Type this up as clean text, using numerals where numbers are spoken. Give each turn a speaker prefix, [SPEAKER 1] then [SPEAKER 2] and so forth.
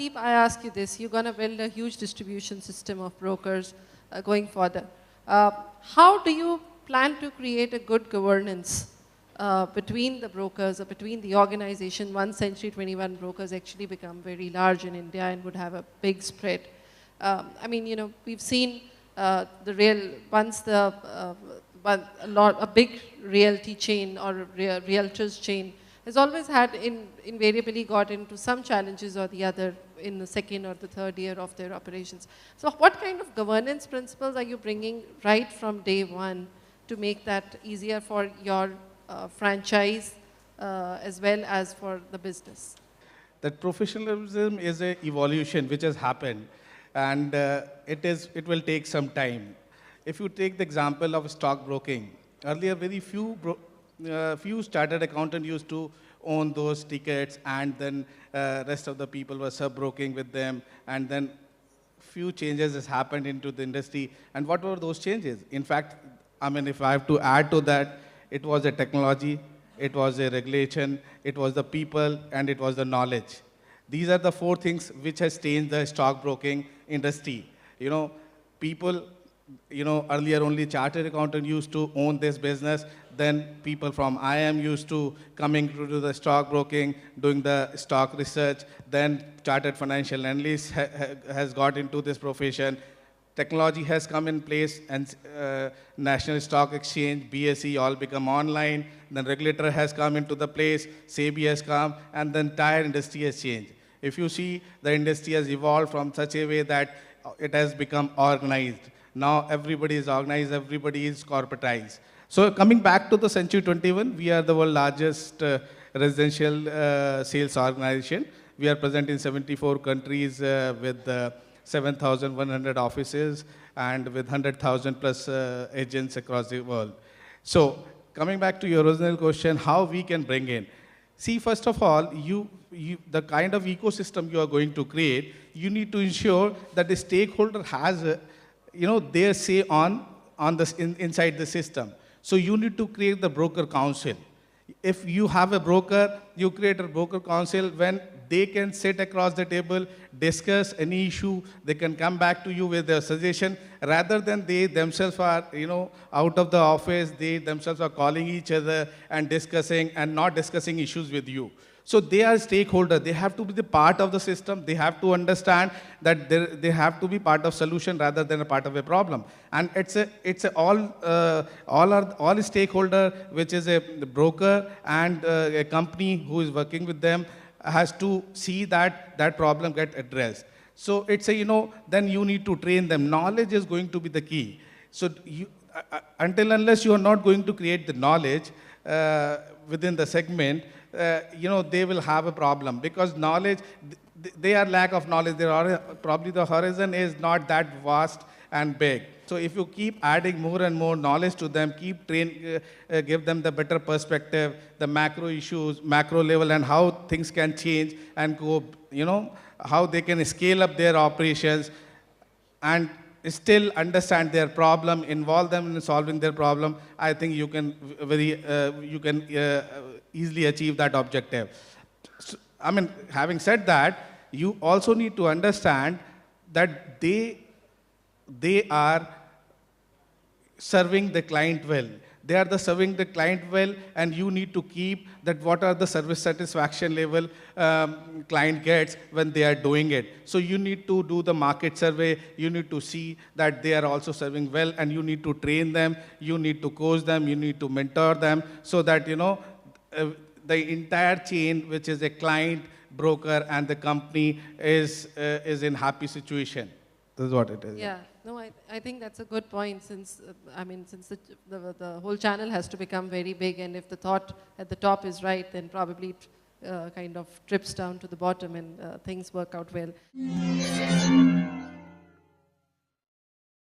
[SPEAKER 1] Sandeep, I ask you this. You're going to build a huge distribution system of brokers going further. How do you plan to create a good governance between the brokers or between the organization once Century 21 brokers actually become very large in India and would have a big spread? I mean, you know, we've seen a big realty chain or realtors chain has always had invariably got into some challenges or the other in the second or the third year of their operations. So what kind of governance principles are you bringing right from day one to make that easier for your franchise as well as for the business?
[SPEAKER 2] That professionalism is an evolution which has happened, and it will take some time. If you take the example of stockbroking, earlier very few chartered accountants used to own those tickets, and then rest of the people were sub-broking with them, and then few changes has happened into the industry. And what were those changes? In fact, I mean, if I have to add to that, it was a technology, it was a regulation, it was the people, and it was the knowledge. These are the four things which has changed the stockbroking industry. You know, people, you know, earlier only chartered accountant used to own this business. Then people from IM used to coming to do the stockbroking, doing the stock research. Then chartered financial analyst has got into this profession. Technology has come in place, and National Stock Exchange, BSE, all become online. Then regulator has come into the place, SEBI has come, and the entire industry has changed. If you see, the industry has evolved from such a way that it has become organized. Now everybody is organized, everybody is corporatized. So coming back to the Century 21, we are the world's largest residential sales organization. We are present in 74 countries with 7,100 offices and with 100,000 plus agents across the world. So coming back to your original question, how we can bring in. See, first of all, the kind of ecosystem you are going to create, you need to ensure that the stakeholder has their say on this inside the system. So you need to create the broker council. If you have a broker, you create a broker council when they can sit across the table, discuss any issue, they can come back to you with their suggestion, rather than they themselves are, out of the office, they themselves are calling each other and discussing and not discussing issues with you. So they are stakeholders. They have to be the part of the system. They have to understand that they have to be part of solution rather than a part of a problem. And it's all stakeholder, which is a broker and a company who is working with them, has to see that that problem get addressed. So it's then you need to train them. Knowledge is going to be the key. So until unless you are not going to create the knowledge within the segment, they will have a problem, because knowledge, they are lack of knowledge. Probably the horizon is not that vast and big. So if you keep adding more and more knowledge to them, give them the better perspective, the macro issues, macro level, and how things can change and go, how they can scale up their operations and still understand their problem, involve them in solving their problem, I think you can easily achieve that objective. So, having said that, you also need to understand that they are serving the client well. They are serving the client well, and you need to keep that what are the service satisfaction level client gets when they are doing it. So you need to do the market survey. You need to see that they are also serving well, and you need to train them. You need to coach them. You need to mentor them, so that the entire chain, which is a client, broker, and the company, is in happy situation. This is what it is.
[SPEAKER 1] Yeah. No, I think that's a good point, since the whole channel has to become very big, and if the thought at the top is right, then probably it kind of trips down to the bottom and things work out well.